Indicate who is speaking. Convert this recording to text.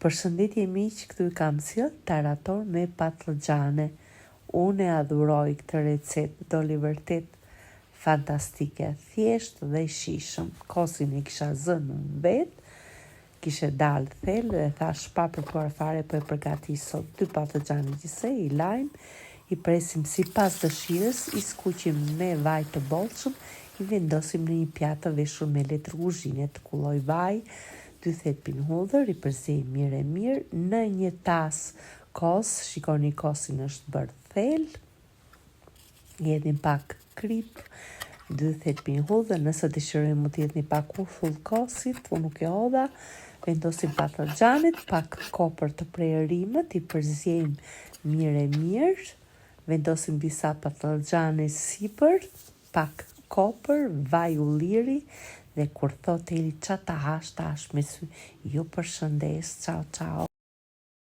Speaker 1: Përshëndetje miq, këtu i kam sjell tarator me patlıgjane. Unë e adhuroj këtë recetë, doli vërtet fantastike, thjesht dhe shishëm. Kosin e kisha zënë në vetë, kishe dalë thellë dhe thash pa përpuar fare, po e përgatis sot 2 patlıgjane gjithsej, i lajm, i presim sipas dëshirës, i skuqim me vaj të bollshëm, i vendosim në një pjatë të veshur me letër kuzhine, të kulloj vaj, 2 thetpin hudhër, i përzej mirë e mirë, në një tas kos, shikoni kosin është bërë thellë, i hedhim pak krip, 2 thetpin hudhër, nëse dëshirojmë mund të hedhni pak uthull kosit, unë nuk e hodha, vendosim patlıgjanit, pak kopër të prerimët, i përzejmë mirë e mirë, vendosim disa patlıgjane sipër, pak kopër, vaj ulliri, dhe kur thot Eli qa ta hash me sy, ju përshëndes, ciao ciao.